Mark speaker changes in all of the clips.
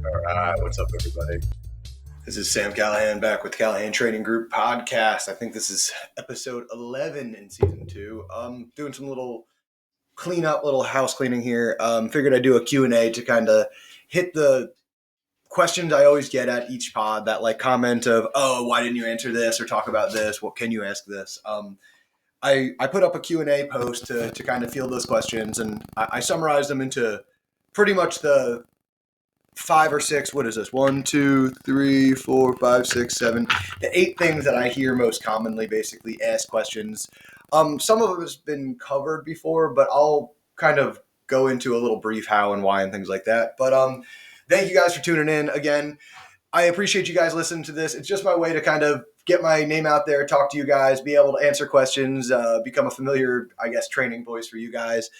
Speaker 1: All right, what's up, everybody? This is Sam Callahan back with Callahan Training Group podcast. I think this is episode 11 in season 2. Doing some little cleanup, little house cleaning here. Figured I'd do a Q&A to kind of hit the questions I always get at each pod, that like comment of, oh, why didn't you answer this or talk about this? What can you ask this? I put up a Q&A post to kind of field those questions, and I summarized them into pretty much the 5 or 6, what is this? 1, 2, 3, 4, 5, 6, 7, the 8 things that I hear most commonly basically ask questions. Some of it has been covered before, but I'll kind of go into a little brief how and why and things like that. But thank you guys for tuning in again. I appreciate you guys listening to this. It's just my way to kind of get my name out there, talk to you guys, be able to answer questions, become a familiar, I guess, training voice for you guys.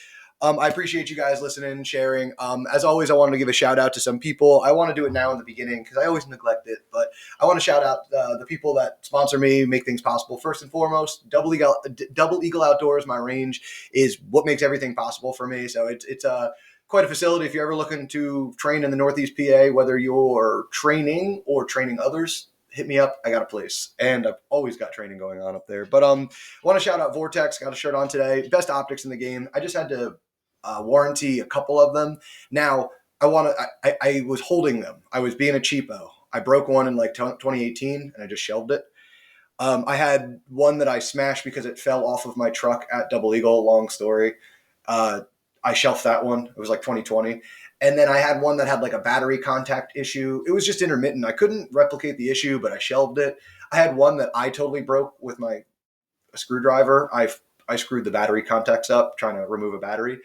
Speaker 1: I appreciate you guys listening, sharing. As always, I wanted to give a shout out to some people. I want to do it now in the beginning because I always neglect it, but I want to shout out the people that sponsor me, make things possible. First and foremost, Double Eagle Outdoors, my range, is what makes everything possible for me. So it's quite a facility. If you're ever looking to train in the Northeast PA, whether you're training or training others, hit me up. I got a place, and I've always got training going on up there. But I want to shout out Vortex. Got a shirt on today. Best optics in the game. I just had to warranty a couple of them. Now I was holding them. I was being a cheapo. I broke one in like 2018, and I just shelved it. I had one that I smashed because it fell off of my truck at Double Eagle. Long story. I shelved that one. It was like 2020. And then I had one that had like a battery contact issue. It was just intermittent. I couldn't replicate the issue, but I shelved it. I had one that I totally broke with my screwdriver. I screwed the battery contacts up trying to remove a battery.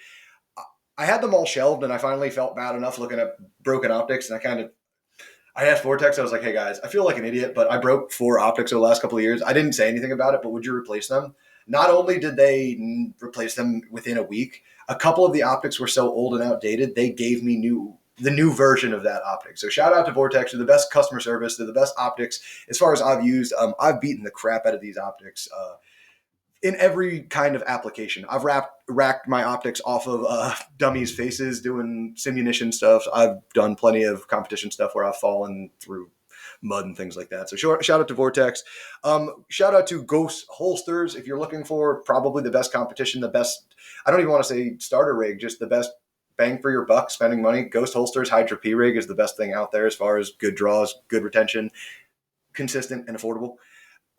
Speaker 1: I had them all shelved, and I finally felt bad enough looking at broken optics, and I asked Vortex. I was like, hey guys, I feel like an idiot, but I broke 4 optics over the last couple of years. I didn't say anything about it, but would you replace them? Not only did they replace them within a week, a couple of the optics were so old and outdated, they gave me the new version of that optic. So shout out to Vortex. They're the best customer service. They're the best optics as far as I've used. I've beaten the crap out of these optics in every kind of application. I've racked my optics off of dummies' faces doing simunition stuff. I've done plenty of competition stuff where I've fallen through mud and things like that. So shout out to Vortex. Shout out to Ghost Holsters. If you're looking for probably the best competition, the best, I don't even want to say starter rig, just the best bang for your buck spending money. Ghost Holsters Hydra P rig is the best thing out there as far as good draws, good retention, consistent and affordable.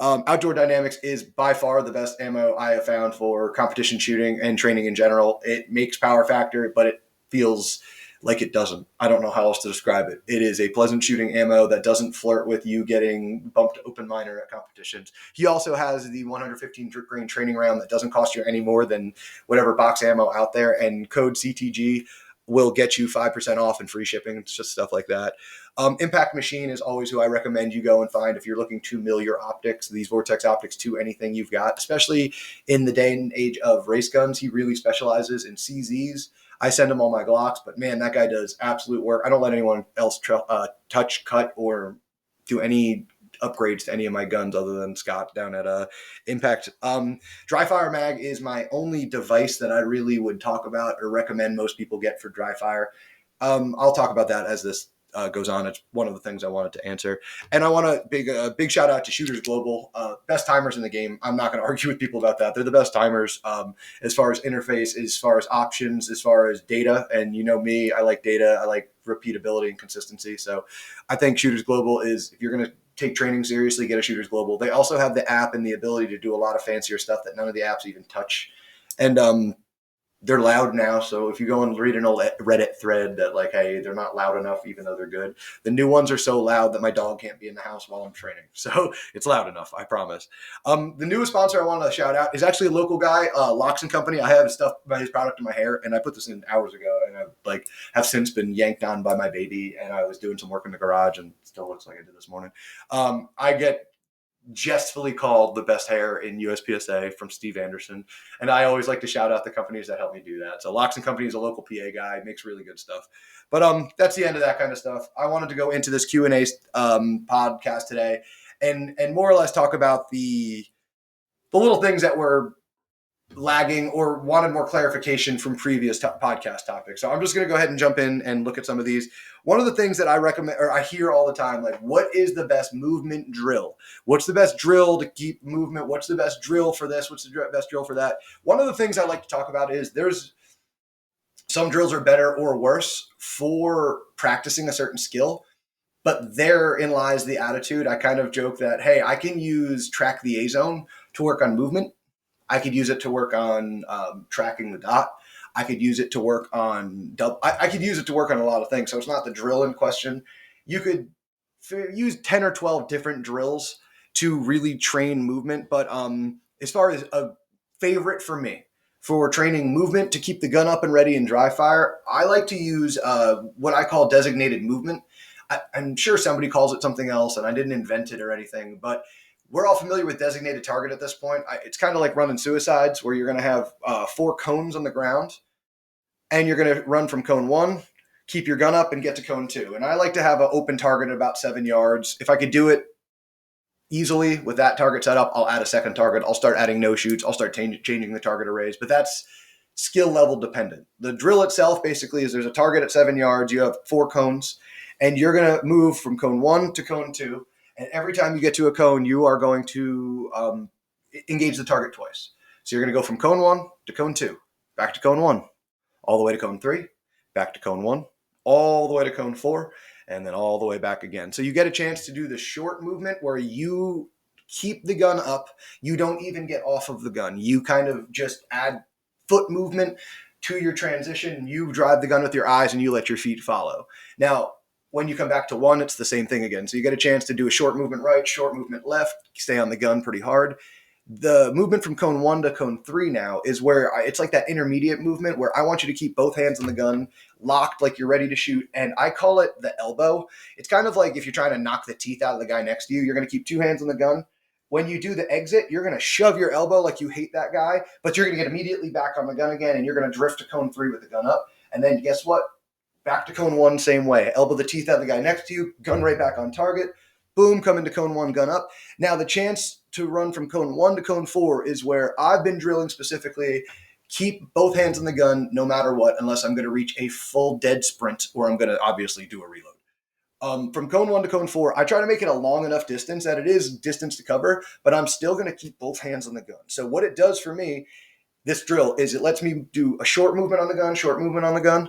Speaker 1: Outdoor Dynamics is by far the best ammo I have found for competition shooting and training in general. It makes power factor, but it feels like it doesn't. I don't know how else to describe it. It is a pleasant shooting ammo that doesn't flirt with you getting bumped open minor at competitions. He also has the 115 grain training round that doesn't cost you any more than whatever box ammo out there, and code CTG will get you 5% off and free shipping. It's just stuff like that. Impact Machine is always who I recommend you go and find if you're looking to mill your optics, these Vortex optics, to anything you've got, especially in the day and age of race guns. He really specializes in CZs. I send him all my Glocks, but man, that guy does absolute work. I don't let anyone else touch, cut, or do any upgrades to any of my guns other than Scott down at Impact. Dry fire mag is my only device that I really would talk about or recommend most people get for dry fire. I'll talk about that as this goes on. It's one of the things I wanted to answer. And I want a big shout out to Shooters Global, best timers in the game. I'm not going to argue with people about that. They're the best timers as far as interface, as far as options, as far as data. And you know me, I like data. I like repeatability and consistency. So I think Shooters Global is, if you're going to take training seriously, get a Shooters Global. They also have the app and the ability to do a lot of fancier stuff that none of the apps even touch. And they're loud now, so if you go and read an old Reddit thread that like, hey, they're not loud enough even though they're good, the new ones are so loud that my dog can't be in the house while I'm training. So it's loud enough, I promise. The newest sponsor I wanted to shout out is actually a local guy, Locks and Company. I have stuff about his product in my hair, and I put this in hours ago, and I have since been yanked on by my baby, and I was doing some work in the garage, and still looks like I did this morning. I get jestfully called the best hair in USPSA from Steve Anderson. And I always like to shout out the companies that help me do that. So Locks and Company is a local PA guy, makes really good stuff. But that's the end of that kind of stuff. I wanted to go into this Q&A podcast today and more or less talk about the little things that were lagging or wanted more clarification from previous podcast topics. So I'm just going to go ahead and jump in and look at some of these. One of the things that I recommend, or I hear all the time, like, what is the best movement drill? What's the best drill to keep movement? What's the best drill for this? What's the best drill for that? One of the things I like to talk about is there's some drills are better or worse for practicing a certain skill, but therein lies the attitude. I kind of joke that, hey, I can use track the A zone to work on movement. I could use it to work on tracking the dot. I could use it to work on I could use it to work on a lot of things. So it's not the drill in question. You could use 10 or 12 different drills to really train movement. But as far as a favorite for me for training movement to keep the gun up and ready in dry fire, I like to use what I call designated movement. I'm sure somebody calls it something else, and I didn't invent it or anything, but we're all familiar with designated target at this point. It's kind of like running suicides, where you're going to have 4 cones on the ground, and you're going to run from cone 1, keep your gun up, and get to cone 2. And I like to have an open target at about 7 yards. If I could do it easily with that target set up, I'll add a second target. I'll start adding no shoots. I'll start changing the target arrays. But that's skill level dependent. The drill itself basically is there's a target at 7 yards. You have 4 cones, and you're going to move from cone 1 to cone 2. And every time you get to a cone, you are going to engage the target twice. So you're going to go from cone 1 to cone 2, back to cone 1, all the way to cone 3, back to cone 1, all the way to cone 4, and then all the way back again. So you get a chance to do the short movement where you keep the gun up. You don't even get off of the gun. You kind of just add foot movement to your transition. You drive the gun with your eyes and you let your feet follow. Now, when you come back to 1, it's the same thing again. So you get a chance to do a short movement right, short movement left, stay on the gun pretty hard. The movement from cone 1 to cone 3 now is where it's like that intermediate movement where I want you to keep both hands on the gun locked like you're ready to shoot. And I call it the elbow. It's kind of like if you're trying to knock the teeth out of the guy next to you, you're going to keep 2 hands on the gun. When you do the exit, you're going to shove your elbow like you hate that guy, but you're going to get immediately back on the gun again, and you're going to drift to cone 3 with the gun up. And then guess what? Back to cone 1, same way. Elbow the teeth out of the guy next to you, gun right back on target. Boom, come into cone 1, gun up. Now the chance to run from cone 1 to cone 4 is where I've been drilling specifically. Keep both hands on the gun no matter what, unless I'm going to reach a full dead sprint, or I'm going to obviously do a reload. From cone 1 to cone 4, I try to make it a long enough distance that it is distance to cover, but I'm still going to keep both hands on the gun. So what it does for me, this drill, is it lets me do a short movement on the gun, short movement on the gun,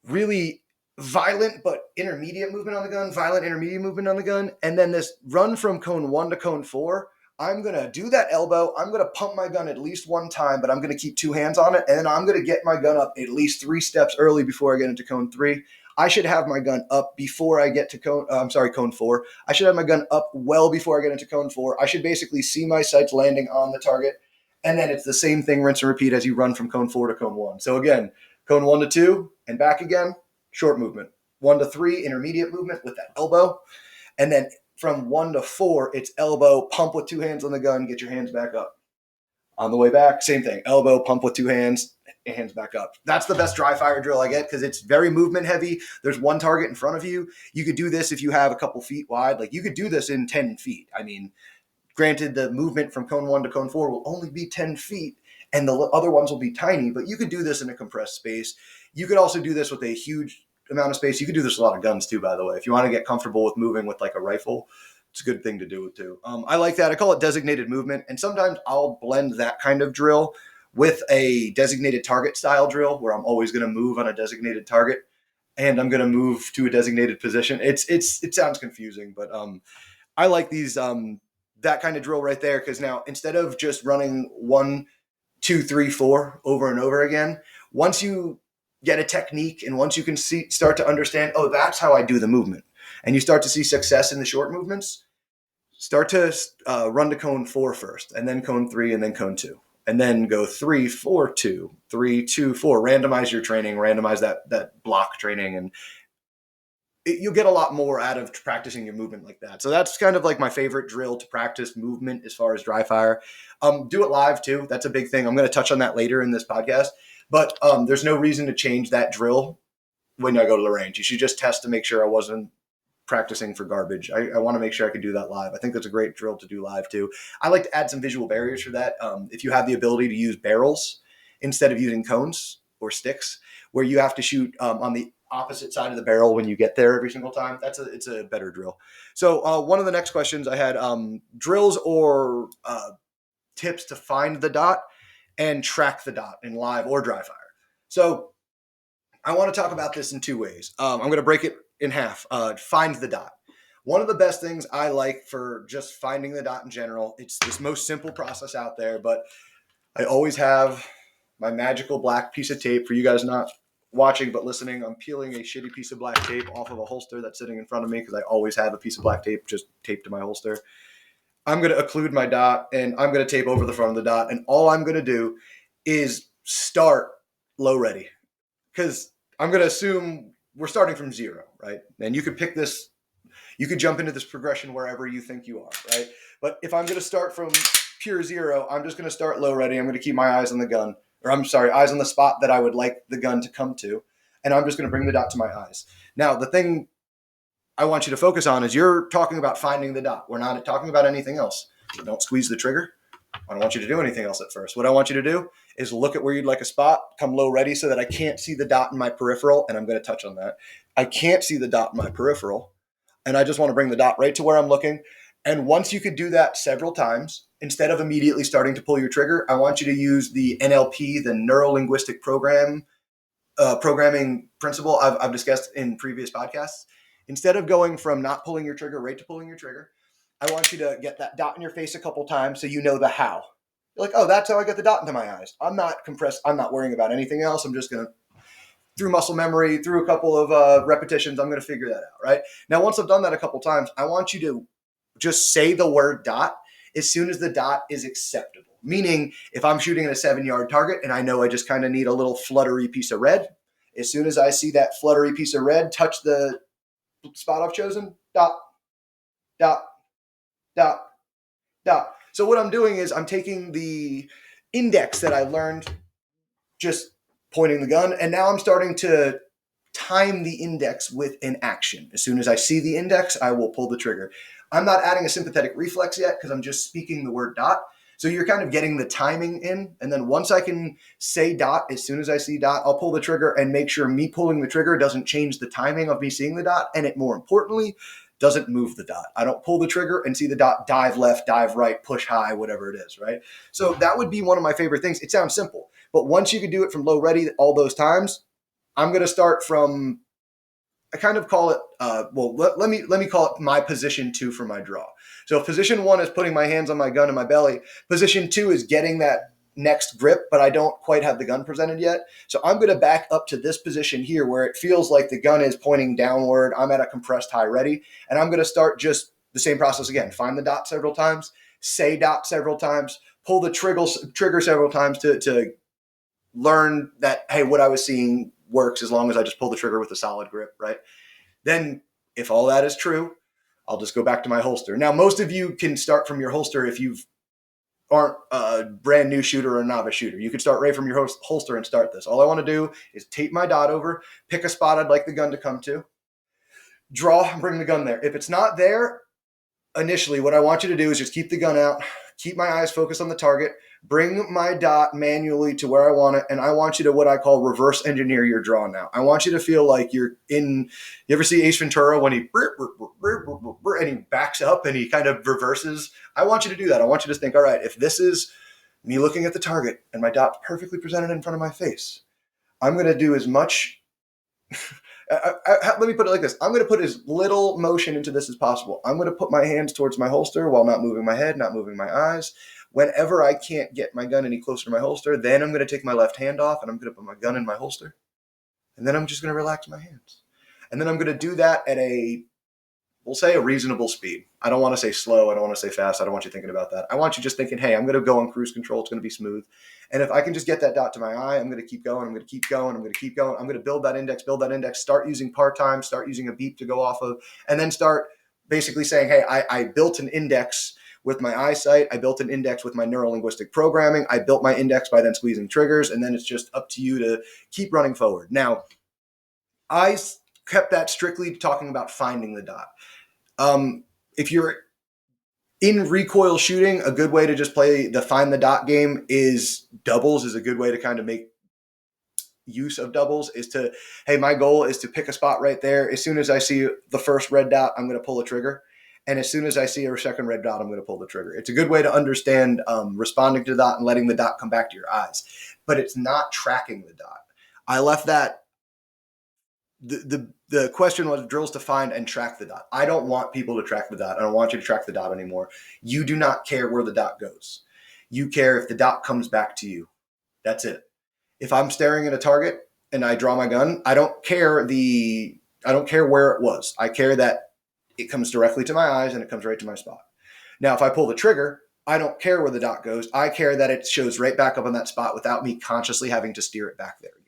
Speaker 1: really violent but intermediate movement on the gun, violent intermediate movement on the gun, and then this run from cone 1 to cone 4, I'm going to do that elbow. I'm going to pump my gun at least 1 time, but I'm going to keep 2 hands on it, and then I'm going to get my gun up at least 3 steps early before I get into cone 3. I should have my gun up before I get to cone 4. I should have my gun up well before I get into cone 4. I should basically see my sights landing on the target, and then it's the same thing, rinse and repeat as you run from cone 4 to cone 1. So again, cone 1 to 2 and back again, short movement. 1 to 3, intermediate movement with that elbow. And then from 1 to 4, it's elbow, pump with 2 hands on the gun, get your hands back up. On the way back, same thing. Elbow, pump with 2 hands, hands back up. That's the best dry fire drill I get because it's very movement heavy. There's 1 target in front of you. You could do this if you have a couple feet wide. Like you could do this in 10 feet. I mean, granted, the movement from cone 1 to cone 4 will only be 10 feet, and the other ones will be tiny, but you could do this in a compressed space. You could also do this with a huge amount of space. You could do this with a lot of guns too, by the way. If you want to get comfortable with moving with like a rifle, it's a good thing to do it too. I like that. I call it designated movement, and sometimes I'll blend that kind of drill with a designated target style drill where I'm always going to move on a designated target and I'm going to move to a designated position. It sounds confusing, but I like these that kind of drill right there, because now instead of just running 1, 2, 3, 4 over and over again, once you get a technique and once you can start to understand, oh, that's how I do the movement, and you start to see success in the short movements, start to run to cone 4 first, and then cone 3, and then cone 2, and then go 3, 4, 2, 3, 2, 4. Randomize your training, randomize that block training, and you'll get a lot more out of practicing your movement like that. So that's kind of like my favorite drill to practice movement as far as dry fire. Do it live too. That's a big thing. I'm going to touch on that later in this podcast, but there's no reason to change that drill when I go to the range. You should just test to make sure I wasn't practicing for garbage. I want to make sure I can do that live. I think that's a great drill to do live too. I like to add some visual barriers for that. If you have the ability to use barrels instead of using cones or sticks, where you have to shoot on the opposite side of the barrel when you get there every single time, it's a better drill. So one of the next questions I had, drills or tips to find the dot and track the dot in live or dry fire. So I want to talk about this in two ways. I'm going to break it in half. Find the dot. One of the best things I like for just finding the dot in general, it's this most simple process out there, but I always have my magical black piece of tape. For you guys not watching but listening, I'm peeling a shitty piece of black tape off of a holster that's sitting in front of me because I always have a piece of black tape just taped to my holster. I'm going to occlude my dot and I'm going to tape over the front of the dot. And all I'm going to do is start low ready, because I'm going to assume we're starting from zero, right? And you could pick this, you could jump into this progression wherever you think you are, right? But if I'm going to start from pure zero, I'm just going to start low ready. I'm going to keep my eyes on the gun, or I'm sorry, eyes on the spot that I would like the gun to come to. And I'm just going to bring the dot to my eyes. Now, the thing I want you to focus on is you're talking about finding the dot. We're not talking about anything else. Don't squeeze the trigger. I don't want you to do anything else at first. What I want you to do is look at where you'd like a spot, come low ready so that I can't see the dot in my peripheral, and I'm going to touch on that. I can't see the dot in my peripheral, and I just want to bring the dot right to where I'm looking. And once you could do that several times, instead of immediately starting to pull your trigger, I want you to use the NLP, the neuro-linguistic programming principle I've discussed in previous podcasts. Instead of going from not pulling your trigger right to pulling your trigger, I want you to get that dot in your face a couple times so you know the how. You're like, oh, that's how I get the dot into my eyes. I'm not compressed. I'm not worrying about anything else. I'm just going to, through muscle memory, through a couple of repetitions, I'm going to figure that out, right? Now, once I've done that a couple times, I want you to just say the word dot as soon as the dot is acceptable. Meaning, if I'm shooting at a 7-yard target and I know I just kind of need a little fluttery piece of red, as soon as I see that fluttery piece of red touch the spot I've chosen, dot, dot, dot, dot. So what I'm doing is I'm taking the index that I learned just pointing the gun, and now I'm starting to time the index with an action. As soon as I see the index, I will pull the trigger. I'm not adding a sympathetic reflex yet because I'm just speaking the word dot. So you're kind of getting the timing in. And then once I can say dot, as soon as I see dot, I'll pull the trigger and make sure me pulling the trigger doesn't change the timing of me seeing the dot. And it, more importantly, doesn't move the dot. I don't pull the trigger and see the dot dive left, dive right, push high, whatever it is, right? So that would be one of my favorite things. It sounds simple, but once you can do it from low ready all those times, I'm going to start from, I kind of call it, let me call it my position 2 for my draw. So if position 1 is putting my hands on my gun in my belly, position 2 is getting that next grip, but I don't quite have the gun presented yet. So I'm going to back up to this position here where it feels like the gun is pointing downward. I'm at a compressed high ready, and I'm going to start just the same process again. Find the dot several times, say dot several times, pull the trigger several times to learn that, hey, what I was seeing works as long as I just pull the trigger with a solid grip, right? Then if all that is true, I'll just go back to my holster. Now, most of you can start from your holster if you aren't a brand new shooter or a novice shooter. You could start right from your holster and start this. All I want to do is tape my dot over, pick a spot I'd like the gun to come to, draw, and bring the gun there. If it's not there initially, what I want you to do is just keep the gun out, keep my eyes focused on the target, bring my dot manually to where I want it, and I want you to what I call reverse engineer your draw now. I want you to feel like you're in, you ever see Ace Ventura when he and he backs up and he kind of reverses? I want you to do that. I want you to think, all right, if this is me looking at the target and my dot's perfectly presented in front of my face, I'm going to do as much let me put it like this. I'm going to put as little motion into this as possible. I'm going to put my hands towards my holster while not moving my head, not moving my eyes. Whenever I can't get my gun any closer to my holster, then I'm going to take my left hand off and I'm going to put my gun in my holster. And then I'm just going to relax my hands. And then I'm going to do that at we'll say a reasonable speed. I don't want to say slow. I don't want to say fast. I don't want you thinking about that. I want you just thinking, hey, I'm going to go on cruise control. It's going to be smooth. And if I can just get that dot to my eye, I'm going to keep going. I'm going to keep going. I'm going to keep going. I'm going to build that index, start using part time, start using a beep to go off of, and then start basically saying, hey, I built an index with my eyesight. I built an index with my neuro-linguistic programming. I built my index by then squeezing triggers. And then it's just up to you to keep running forward. Now, eyes kept that strictly talking about finding the dot. If you're in recoil shooting, a good way to just play the find the dot game is doubles is a good way to kind of make use of doubles is to, hey, my goal is to pick a spot right there. As soon as I see the first red dot, I'm going to pull a trigger. And as soon as I see a second red dot, I'm going to pull the trigger. It's a good way to understand responding to the dot and letting the dot come back to your eyes. But it's not tracking the dot. I left that. The question was drills to find and track the dot. I don't want people to track the dot. I don't want you to track the dot anymore. You do not care where the dot goes. You care if the dot comes back to you. That's it. If I'm staring at a target and I draw my gun, I don't care where it was. I care that it comes directly to my eyes and it comes right to my spot. Now, if I pull the trigger, I don't care where the dot goes. I care that it shows right back up on that spot without me consciously having to steer it back there again.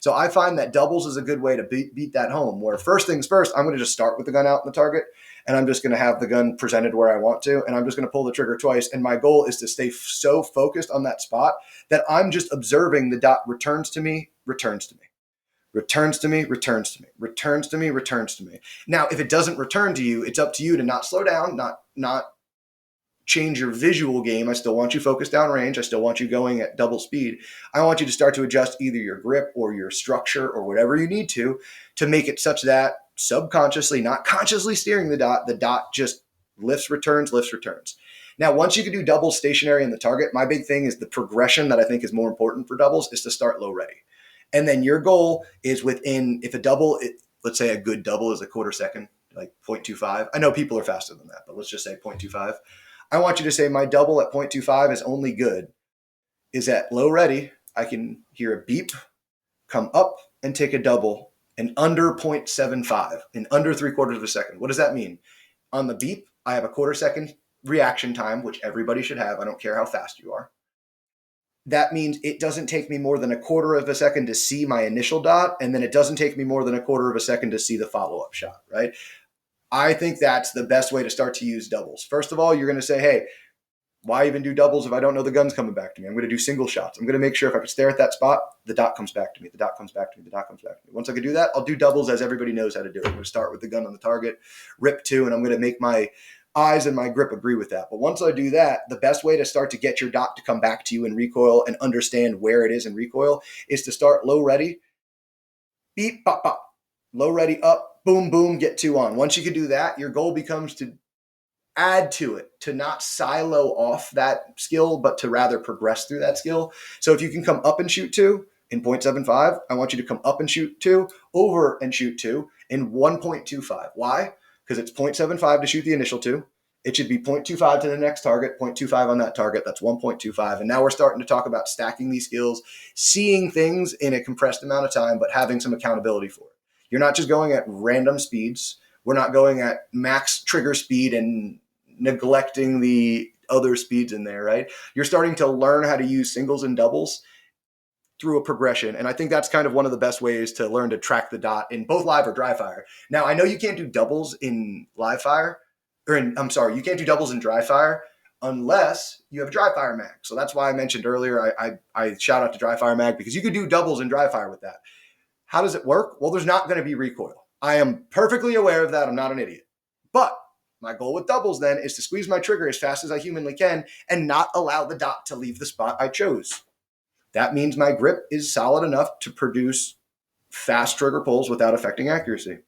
Speaker 1: So I find that doubles is a good way to beat that home, where first things first, I'm going to just start with the gun out in the target, and I'm just going to have the gun presented where I want to, and I'm just going to pull the trigger twice. And my goal is to stay so focused on that spot that I'm just observing the dot returns to me, returns to me, returns to me, returns to me, returns to me, returns to me. Now, if it doesn't return to you, it's up to you to not slow down, not change your visual game. I still want you focused down range. I still want you going at double speed. I want you to start to adjust either your grip or your structure or whatever you need to make it such that subconsciously, not consciously steering the dot just lifts, returns, lifts, returns. Now, once you can do double stationary in the target, my big thing is the progression that I think is more important for doubles is to start low ready. And then your goal is within, if a double, let's say a good double is a quarter second, like 0.25. I know people are faster than that, but let's just say 0.25. I want you to say my double at 0.25 is only good is at low ready. I can hear a beep, come up and take a double in under 0.75, in under 3/4 of a second. What does that mean? On the beep, I have a quarter second reaction time, which everybody should have. I don't care how fast you are. That means it doesn't take me more than a quarter of a second to see my initial dot, and then it doesn't take me more than a quarter of a second to see the follow-up shot, right? I think that's the best way to start to use doubles. First of all, you're going to say, hey, why even do doubles if I don't know the gun's coming back to me? I'm going to do single shots. I'm going to make sure if I can stare at that spot, the dot comes back to me, the dot comes back to me, the dot comes back to me. Once I can do that, I'll do doubles as everybody knows how to do it. I'm going to start with the gun on the target, rip two, and I'm going to make my eyes and my grip agree with that. But once I do that, the best way to start to get your dot to come back to you in recoil and understand where it is in recoil is to start low ready, beep, pop, pop, low ready, up, boom, boom, get two on. Once you can do that, your goal becomes to add to it, to not silo off that skill, but to rather progress through that skill. So if you can come up and shoot two in 0.75, I want you to come up and shoot two, over and shoot two in 1.25. Why? Because it's 0.75 to shoot the initial two. It should be 0.25 to the next target, 0.25 on that target. That's 1.25. And now we're starting to talk about stacking these skills, seeing things in a compressed amount of time, but having some accountability for it. You're not just going at random speeds. We're not going at max trigger speed and neglecting the other speeds in there, right? You're starting to learn how to use singles and doubles through a progression. And I think that's kind of one of the best ways to learn to track the dot in both live or dry fire. Now, I know you can't do doubles in live fire, you can't do doubles in dry fire unless you have a dry fire mag. So that's why I mentioned earlier, I shout out to dry fire mag because you could do doubles in dry fire with that. How does it work? Well, there's not going to be recoil. I am perfectly aware of that. I'm not an idiot. But my goal with doubles then is to squeeze my trigger as fast as I humanly can and not allow the dot to leave the spot I chose. That means my grip is solid enough to produce fast trigger pulls without affecting accuracy.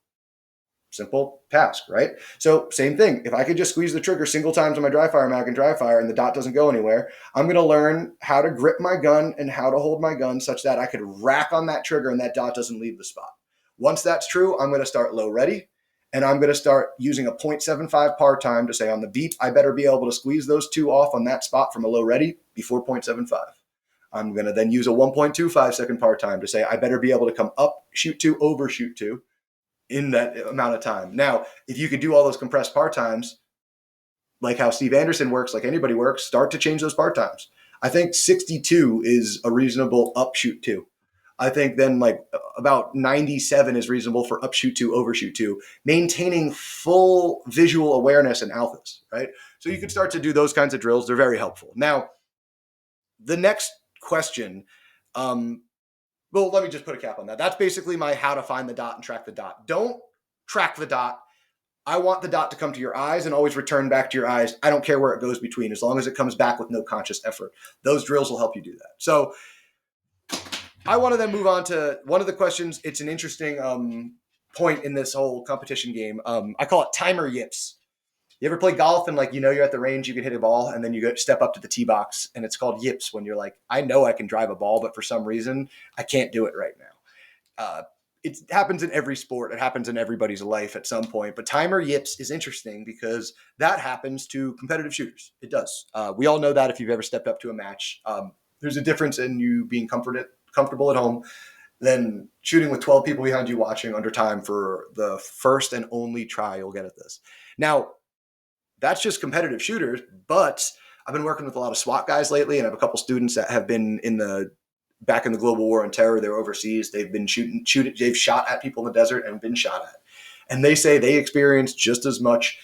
Speaker 1: Simple task, right? So same thing. If I could just squeeze the trigger single times on my dry fire mag and dry fire and the dot doesn't go anywhere, I'm going to learn how to grip my gun and how to hold my gun such that I could rack on that trigger and that dot doesn't leave the spot. Once that's true, I'm going to start low ready and I'm going to start using a 0.75 par time to say on the beep, I better be able to squeeze those two off on that spot from a low ready before 0.75. I'm going to then use a 1.25 second par time to say I better be able to come up, shoot two, overshoot two in that amount of time. Now, if you could do all those compressed par times, like how Steve Anderson works, like anybody works, start to change those par times. I think 62 is a reasonable upshoot two. I think then like about 97 is reasonable for upshoot two, overshoot two, maintaining full visual awareness and alphas, right? So you can start to do those kinds of drills. They're very helpful. Now, the next question, Well, let me just put a cap on that. That's basically my how to find the dot and track the dot. Don't track the dot. I want the dot to come to your eyes and always return back to your eyes. I don't care where it goes between, as long as it comes back with no conscious effort. Those drills will help you do that. So I want to then move on to one of the questions. It's an interesting point in this whole competition game. I call it timer yips. You ever play golf and you're at the range, you can hit a ball and then you go step up to the tee box and it's called yips when you're like, I know I can drive a ball, but for some reason I can't do it right now. It happens in every sport. It happens in everybody's life at some point. But timer yips is interesting because that happens to competitive shooters. It does. We all know that if you've ever stepped up to a match. There's a difference in you being comfortable at home than shooting with 12 people behind you watching under time for the first and only try you'll get at this. Now, that's just competitive shooters, but I've been working with a lot of SWAT guys lately, and I have a couple students that have been back in the global war on terror. They're overseas. They've been shooting. They've shot at people in the desert and been shot at. And they say they experience just as much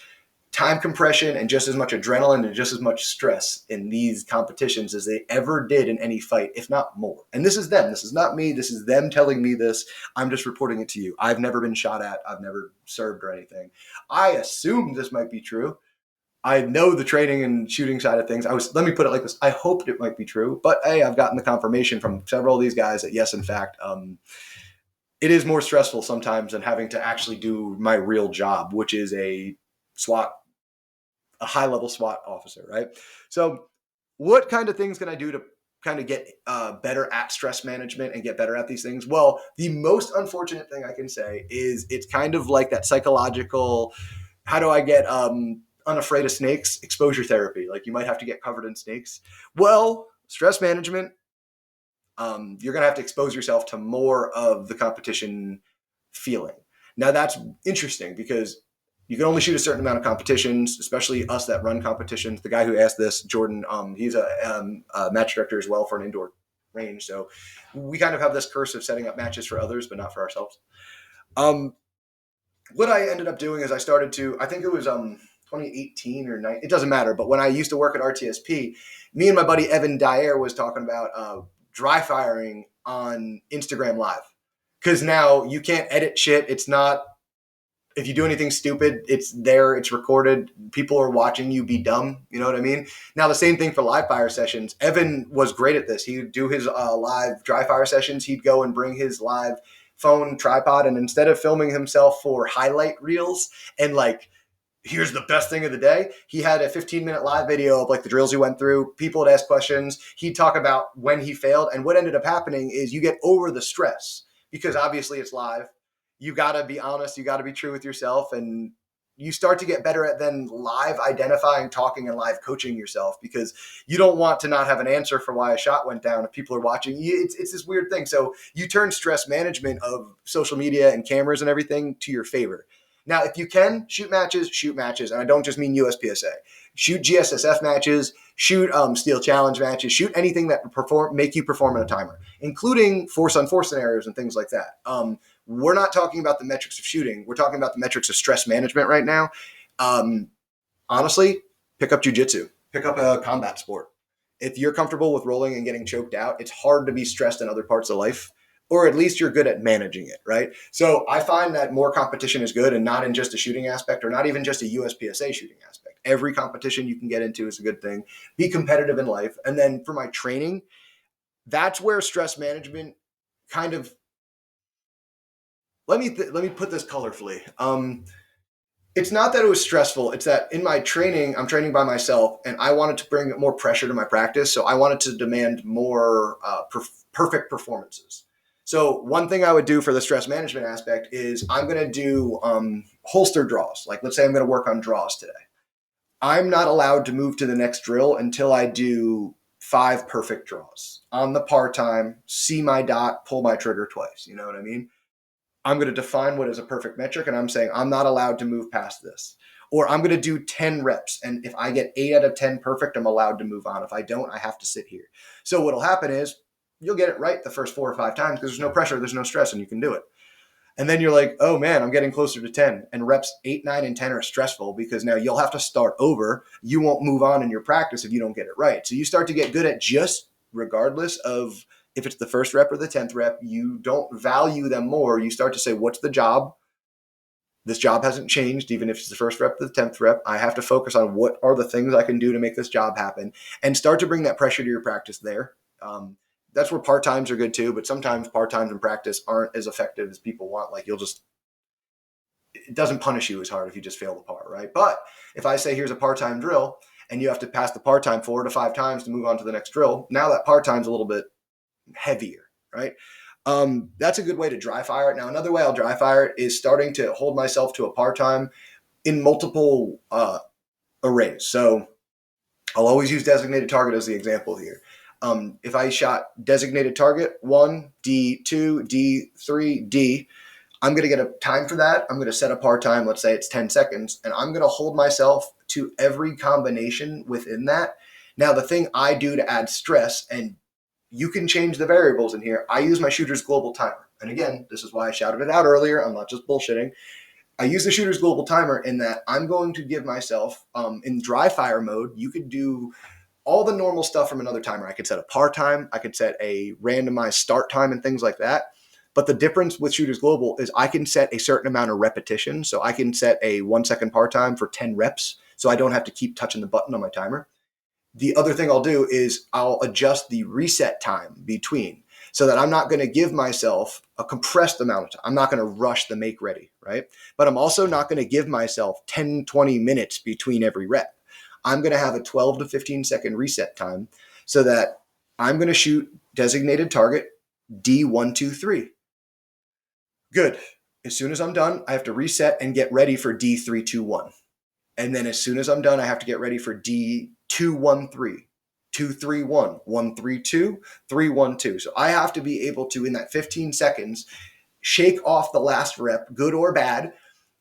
Speaker 1: time compression and just as much adrenaline and just as much stress in these competitions as they ever did in any fight, if not more. And this is them. This is not me. This is them telling me this. I'm just reporting it to you. I've never been shot at. I've never served or anything. I assume this might be true. I know the training and shooting side of things. Let me put it like this. I hoped it might be true, but hey, I've gotten the confirmation from several of these guys that yes, in fact, it is more stressful sometimes than having to actually do my real job, which is a high-level SWAT officer, right? So what kind of things can I do to kind of get better at stress management and get better at these things? Well, the most unfortunate thing I can say is it's kind of like that psychological, how do I get unafraid of snakes? Exposure therapy. Like you might have to get covered in snakes. Well, stress management, you're going to have to expose yourself to more of the competition feeling. Now that's interesting because you can only shoot a certain amount of competitions, especially us that run competitions. The guy who asked this, Jordan, he's a match director as well for an indoor range. So we kind of have this curse of setting up matches for others, but not for ourselves. What I ended up doing is I started to, I think it was 2018 or 9, it doesn't matter. But when I used to work at RTSP, me and my buddy Evan Dyer was talking about dry firing on Instagram Live. Because now you can't edit shit. It's not, if you do anything stupid, it's there, it's recorded. People are watching you be dumb. You know what I mean? Now, the same thing for live fire sessions. Evan was great at this. He would do his live dry fire sessions. He'd go and bring his live phone tripod. And instead of filming himself for highlight reels and here's the best thing of the day, he had a 15-minute live video of the drills he went through. People would ask questions. He'd talk about when he failed. And what ended up happening is you get over the stress because obviously it's live. You got to be honest. You got to be true with yourself. And you start to get better at then live identifying, talking, and live coaching yourself because you don't want to not have an answer for why a shot went down if people are watching. It's this weird thing. So you turn stress management of social media and cameras and everything to your favor. Now, if you can, shoot matches. And I don't just mean USPSA. Shoot GSSF matches, shoot Steel Challenge matches, shoot anything that make you perform in a timer, including force-on-force scenarios and things like that. We're not talking about the metrics of shooting. We're talking about the metrics of stress management right now. Honestly, pick up jiu-jitsu. Pick up a combat sport. If you're comfortable with rolling and getting choked out, it's hard to be stressed in other parts of life, or at least you're good at managing it, right? So I find that more competition is good and not in just a shooting aspect or not even just a USPSA shooting aspect. Every competition you can get into is a good thing. Be competitive in life. And then for my training, that's where stress management kind of, let me put this colorfully. It's not that it was stressful. It's that in my training, I'm training by myself and I wanted to bring more pressure to my practice. So I wanted to demand more perfect performances. So one thing I would do for the stress management aspect is I'm going to do holster draws. Let's say I'm going to work on draws today. I'm not allowed to move to the next drill until I do 5 perfect draws on the par time, see my dot, pull my trigger twice. You know what I mean? I'm going to define what is a perfect metric, and I'm saying I'm not allowed to move past this. Or I'm going to do 10 reps, and if I get 8 out of 10 perfect, I'm allowed to move on. If I don't, I have to sit here. So what'll happen is you'll get it right the first 4 or 5 times because there's no pressure, there's no stress, and you can do it. And then you're like, oh man, I'm getting closer to 10. And reps 8, 9, and 10 are stressful because now you'll have to start over. You won't move on in your practice if you don't get it right. So you start to get good at just regardless of if it's the first rep or the 10th rep, you don't value them more. You start to say, what's the job? This job hasn't changed, even if it's the first rep or the 10th rep. I have to focus on what are the things I can do to make this job happen, and start to bring that pressure to your practice there. That's where part-times are good too, but sometimes part-times in practice aren't as effective as people want. Like it doesn't punish you as hard if you just fail the part, right? But if I say, here's a part-time drill, and you have to pass the part-time 4 to 5 times to move on to the next drill, now that part-time's a little bit heavier, right? That's a good way to dry fire it. Now, another way I'll dry fire it is starting to hold myself to a part-time in multiple arrays. So I'll always use designated target as the example here. If I shot designated target 1, D, 2, D, 3, D, I'm going to get a time for that. I'm going to set a part time, let's say it's 10 seconds, and I'm going to hold myself to every combination within that. Now, the thing I do to add stress, and you can change the variables in here, I use my shooter's global timer. And again, this is why I shouted it out earlier. I'm not just bullshitting. I use the shooter's global timer in that I'm going to give myself, in dry fire mode, you could do all the normal stuff from another timer. I could set a par time, I could set a randomized start time and things like that. But the difference with Shooters Global is I can set a certain amount of repetition. So I can set a 1 second par time for 10 reps. So I don't have to keep touching the button on my timer. The other thing I'll do is I'll adjust the reset time between, so that I'm not going to give myself a compressed amount of time. I'm not going to rush the make ready, right? But I'm also not going to give myself 10, 20 minutes between every rep. I'm going to have a 12 to 15 second reset time, so that I'm going to shoot designated target D123. Good. As soon as I'm done, I have to reset and get ready for D321. And then as soon as I'm done, I have to get ready for D213, 231, 132, 312. So I have to be able to, in that 15 seconds, shake off the last rep, good or bad,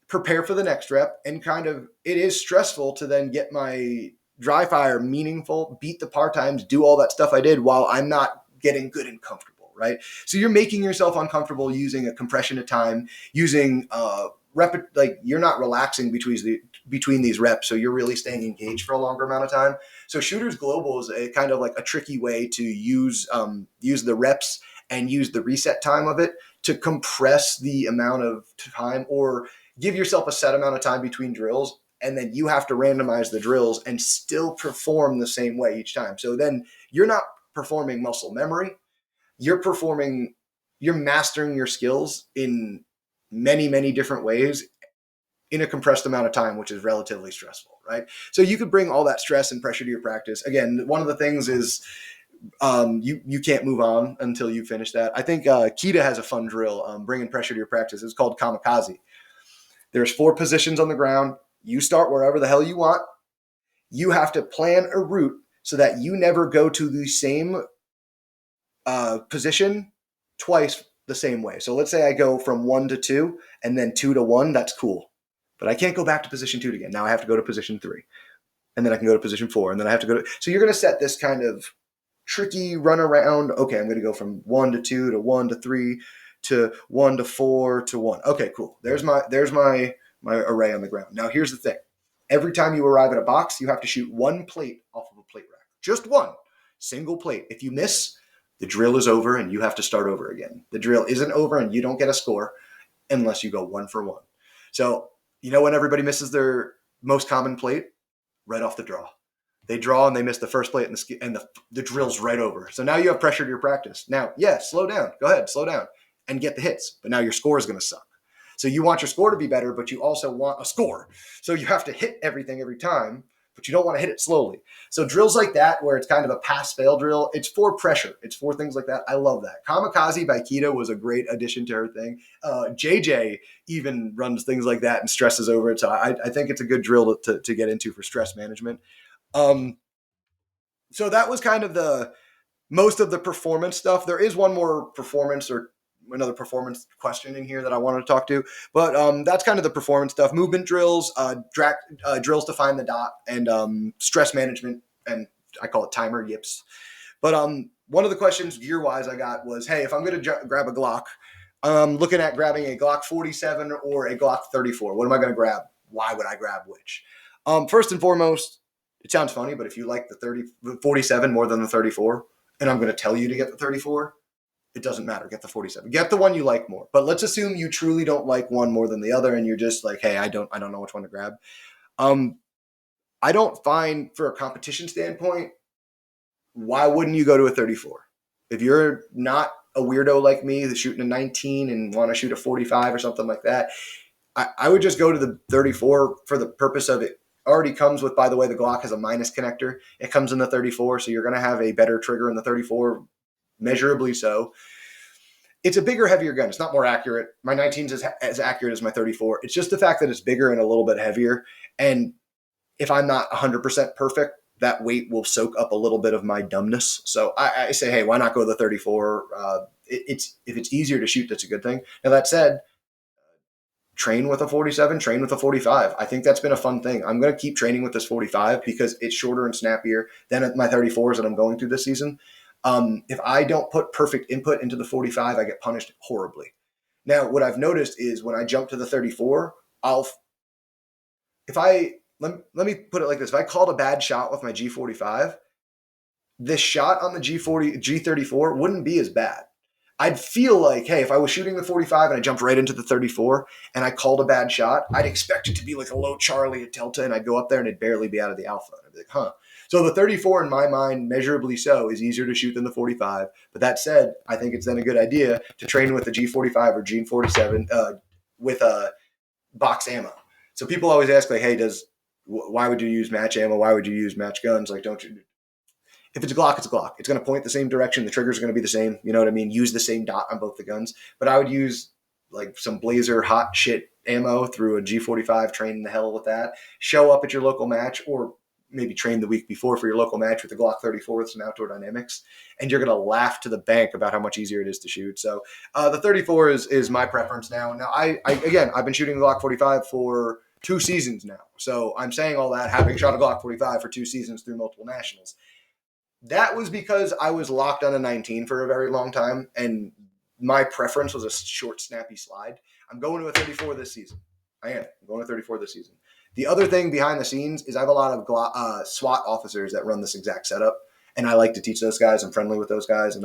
Speaker 1: prepare for the next rep, and it is stressful to then get my dry fire meaningful, beat the par times, do all that stuff I did while I'm not getting good and comfortable. Right? So you're making yourself uncomfortable using a compression of time, using you're not relaxing between these reps, so you're really staying engaged for a longer amount of time. So Shooters Global is a kind of like a tricky way to use the reps and use the reset time of it to compress the amount of time, or give yourself a set amount of time between drills, and then you have to randomize the drills and still perform the same way each time. So then you're not performing muscle memory. You're mastering your skills in many, many different ways in a compressed amount of time, which is relatively stressful, right? So you could bring all that stress and pressure to your practice. Again, one of the things is you can't move on until you finish that. I think Kita has a fun drill, bringing pressure to your practice. It's called kamikaze. There's 4 positions on the ground. You start wherever the hell you want. You have to plan a route so that you never go to the same position twice the same way. So let's say I go from 1 to 2 and then 2 to 1. That's cool. But I can't go back to position 2 again. Now I have to go to position 3. And then I can go to position 4. And then I have to go to... So you're going to set this kind of tricky run around. Okay, I'm going to go from 1 to 2 to 1 to 3 to 1 to 4 to 1. Okay, cool. There's my array on the ground. Now here's the thing. Every time you arrive at a box, you have to shoot 1 plate off of a plate rack. Just 1. Single plate. If you miss, the drill is over and you have to start over again. The drill isn't over and you don't get a score unless you go 1 for 1. So, when everybody misses their most common plate? Right off the draw. They draw and they miss the first plate, and the drill's right over. So now you have pressure to your practice. Now, slow down. Go ahead, slow down and get the hits. But now your score is going to suck. So you want your score to be better, but you also want a score. So you have to hit everything every time, but you don't want to hit it slowly. So drills like that, where it's kind of a pass-fail drill, it's for pressure. It's for things like that. I love that. Kamikaze by Kita was a great addition to her thing. JJ even runs things like that and stresses over it. So I think it's a good drill to get into for stress management. So that was kind of the most of the performance stuff. There is one more performance or another performance question in here that I wanted to talk to, but that's kind of the performance stuff. Movement drills, drills to find the dot, and stress management, and I call it timer yips. But one of the questions gear-wise I got was, hey, if I'm going to grab a Glock, looking at grabbing a Glock 47 or a Glock 34. What am I going to grab? Why would I grab which? First and foremost, it sounds funny, but if you like the 47 more than the 34, and I'm going to tell you to get the 34, it doesn't matter. Get the 47. Get the one you like more. But let's assume you truly don't like one more than the other, and you're just like, hey, I don't know which one to grab. I don't find, for a competition standpoint, why wouldn't you go to a 34? If you're not a weirdo like me that's shooting a 19 and want to shoot a 45 or something like that, I would just go to the 34 for the purpose of it. Already comes with, by the way, the Glock has a minus connector. It comes in the 34, so you're going to have a better trigger in the 34, measurably so. It's a bigger, heavier gun. It's not more accurate. My 19 is as accurate as my 34. It's just the fact that it's bigger and a little bit heavier. And if I'm not 100% perfect, that weight will soak up a little bit of my dumbness. So I say, hey, why not go to the 34? If it's easier to shoot, that's a good thing. Now, that said, train with a 47, train with a 45. I think that's been a fun thing. I'm going to keep training with this 45 because it's shorter and snappier than my 34s that I'm going through this season. If I don't put perfect input into the 45, I get punished horribly. Now, what I've noticed is when I jump to the 34, let me put it like this. If I called a bad shot with my G45, this shot on the G34 wouldn't be as bad. I'd feel like, hey, if I was shooting the 45 and I jumped right into the 34 and I called a bad shot, I'd expect it to be like a low Charlie at Delta, and I'd go up there and it'd barely be out of the Alpha. I'd be like, huh. So the 34, in my mind, measurably so, is easier to shoot than the 45. But that said, I think it's then a good idea to train with the G45 or G47 with a box ammo. So people always ask, like, hey, why would you use match ammo? Why would you use match guns? Like, don't you? If it's a Glock, it's a Glock. It's going to point the same direction. The triggers are going to be the same. You know what I mean? Use the same dot on both the guns. But I would use like some Blazer hot shit ammo through a G45, train the hell with that. Show up at your local match, or maybe train the week before for your local match with the Glock 34 with some outdoor dynamics. And you're going to laugh to the bank about how much easier it is to shoot. So the 34 is my preference now. Now, I've been shooting the Glock 45 for 2 seasons now. So I'm saying all that, having shot a Glock 45 for 2 seasons through multiple nationals. That was because I was locked on a 19 for a very long time, and my preference was a short, snappy slide. I'm going to a 34 this season. I'm going to 34 this season. The other thing behind the scenes is I have a lot of SWAT officers that run this exact setup, and I like to teach those guys. I'm friendly with those guys, and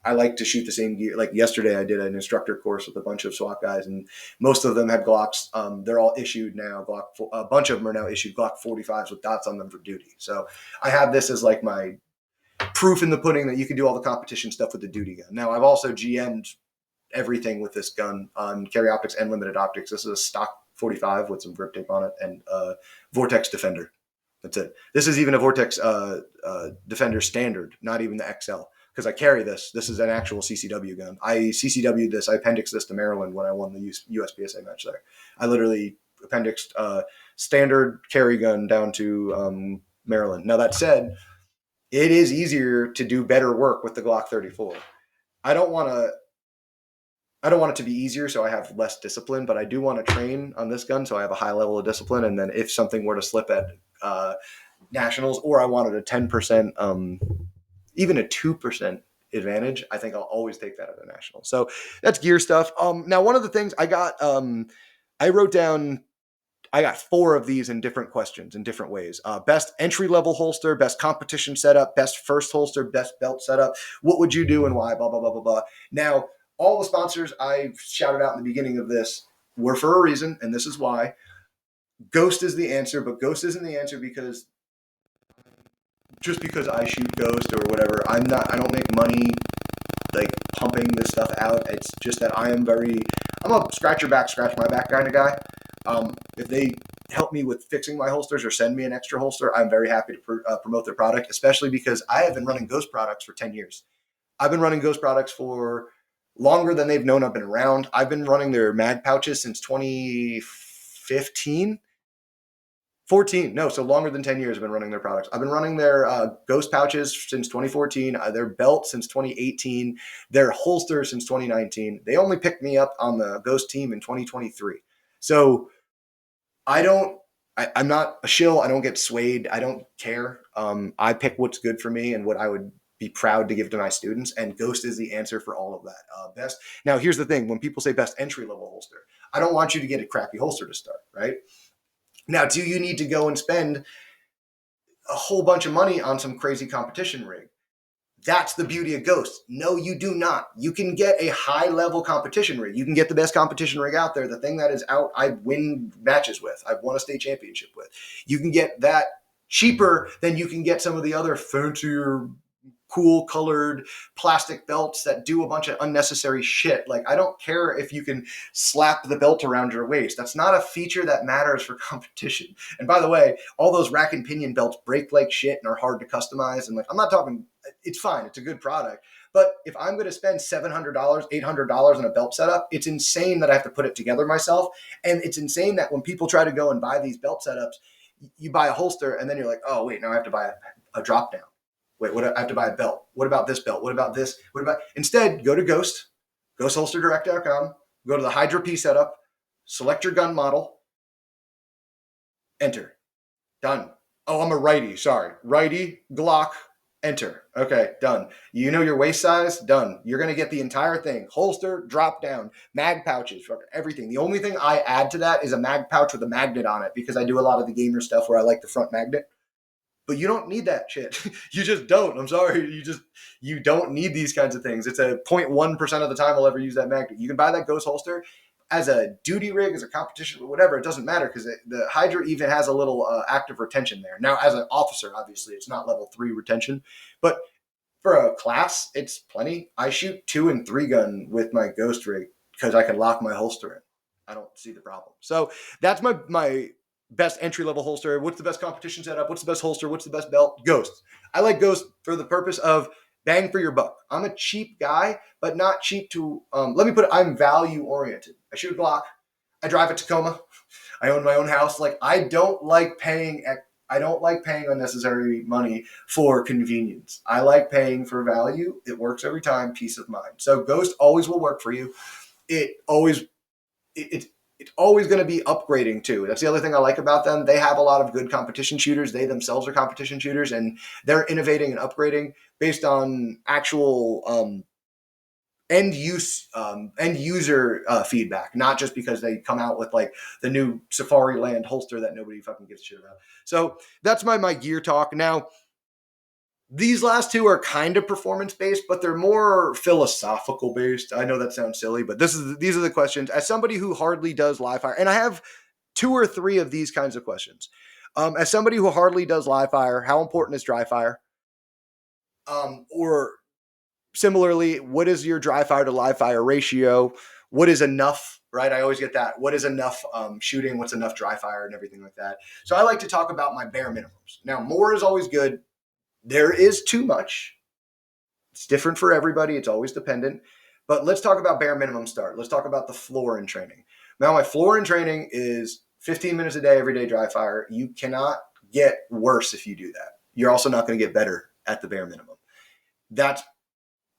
Speaker 1: I like to shoot the same gear. Like yesterday, I did an instructor course with a bunch of SWAT guys, and most of them had Glocks. They're all issued now. A bunch of them are now issued Glock 45s with dots on them for duty. So I have this as like my proof in the pudding that you can do all the competition stuff with the duty gun. Now, I've also GM'd everything with this gun on carry optics and limited optics. This is a stock 45 with some grip tape on it and Vortex Defender. That's it. This is even a Vortex Defender standard, not even the XL. Because I carry this. This is an actual CCW gun. I CCW'd this. I appendixed this to Maryland when I won the USPSA match there. I literally appendixed standard carry gun down to Maryland. Now, that said, it is easier to do better work with the Glock 34. I don't want it to be easier so I have less discipline, but I do want to train on this gun so I have a high level of discipline. And then if something were to slip at nationals, or I wanted a 10%, even a 2% advantage, I think I'll always take that at a national. So that's gear stuff. Now, one of the things I got, I wrote down, I got 4 of these in different questions in different ways. Best entry-level holster, best competition setup, best first holster, best belt setup. What would you do and why? Blah, blah, blah, blah, blah. Now, all the sponsors I shouted out in the beginning of this were for a reason, and this is why. Ghost is the answer, but Ghost isn't the answer because I shoot Ghost or whatever. I don't make money like pumping this stuff out. It's just that I'm a scratch your back, scratch my back kind of guy. If they help me with fixing my holsters or send me an extra holster, I'm very happy to promote their product, especially because I have been running Ghost products for 10 years. I've been running Ghost products for longer than they've known I've been around. I've been running their mag pouches since 2015. 14. No, so longer than 10 years I've been running their products. I've been running their Ghost pouches since 2014, their belt since 2018, their holster since 2019. They only picked me up on the Ghost team in 2023. So I'm not a shill. I don't get swayed. I don't care. I pick what's good for me and what I would be proud to give to my students. And Ghost is the answer for all of that. Best. Now, here's the thing. When people say best entry-level holster, I don't want you to get a crappy holster to start, right? Now, do you need to go and spend a whole bunch of money on some crazy competition rig? That's the beauty of Ghost. No, you do not. You can get a high-level competition rig. You can get the best competition rig out there, the thing that is out I win matches with, I've won a state championship with. You can get that cheaper than you can get some of the other fancier, cool colored plastic belts that do a bunch of unnecessary shit. Like, I don't care if you can slap the belt around your waist. That's not a feature that matters for competition. And by the way, all those rack and pinion belts break like shit and are hard to customize. And like, I'm not talking, it's fine. It's a good product. But if I'm going to spend $700, $800 on a belt setup, it's insane that I have to put it together myself. And it's insane that when people try to go and buy these belt setups, you buy a holster and then you're like, oh, wait, now I have to buy a drop down. Wait, what? I have to buy a belt. What about this belt? What about this? What about? Instead, go to Ghost, ghostholsterdirect.com, go to the Hydra P setup, select your gun model, enter. Done. Oh, I'm a righty. Sorry. Righty, Glock, enter. Okay, done. You know your waist size? Done. You're going to get the entire thing. Holster, drop down, mag pouches, everything. The only thing I add to that is a mag pouch with a magnet on it because I do a lot of the gamer stuff where I like the front magnet. But you don't need that shit. You just don't. I'm sorry. You don't need these kinds of things. It's a 0.1% of the time I'll ever use that magnet. You can buy that Ghost holster as a duty rig, as a competition, whatever. It doesn't matter because the Hydra even has a little active retention there. Now, as an officer, obviously, it's not level 3 retention. But for a class, it's plenty. I shoot 2 and 3 gun with my Ghost rig because I can lock my holster in. I don't see the problem. So that's my best entry-level holster. What's the best competition setup? What's the best holster? What's the best belt? Ghost. I like Ghost for the purpose of bang for your buck. I'm a cheap guy, but not cheap to, let me put it, I'm value-oriented. I shoot a Glock. I drive a Tacoma. I own my own house. Like, I don't like paying unnecessary money for convenience. I like paying for value. It works every time, peace of mind. So Ghost always will work for you. It's always going to be upgrading too. That's the other thing I like about them. They have a lot of good competition shooters. They themselves are competition shooters, and they're innovating and upgrading based on actual end user feedback, not just because they come out with like the new Safari Land holster that nobody fucking gives a shit about. So that's my gear talk. Now, these last two are kind of performance-based, but they're more philosophical-based. I know that sounds silly, but these are the questions. As somebody who hardly does live fire, and I have 2 or 3 of these kinds of questions. As somebody who hardly does live fire, how important is dry fire? Or similarly, what is your dry fire to live fire ratio? What is enough, right? I always get that. What is enough shooting? What's enough dry fire and everything like that? So I like to talk about my bare minimums. Now, more is always good. There is too much. It's different for everybody. It's always dependent. But let's talk about bare minimum start. Let's talk about the floor in training. Now, my floor in training is 15 minutes a day, every day dry fire. You cannot get worse if you do that. You're also not going to get better at the bare minimum. That's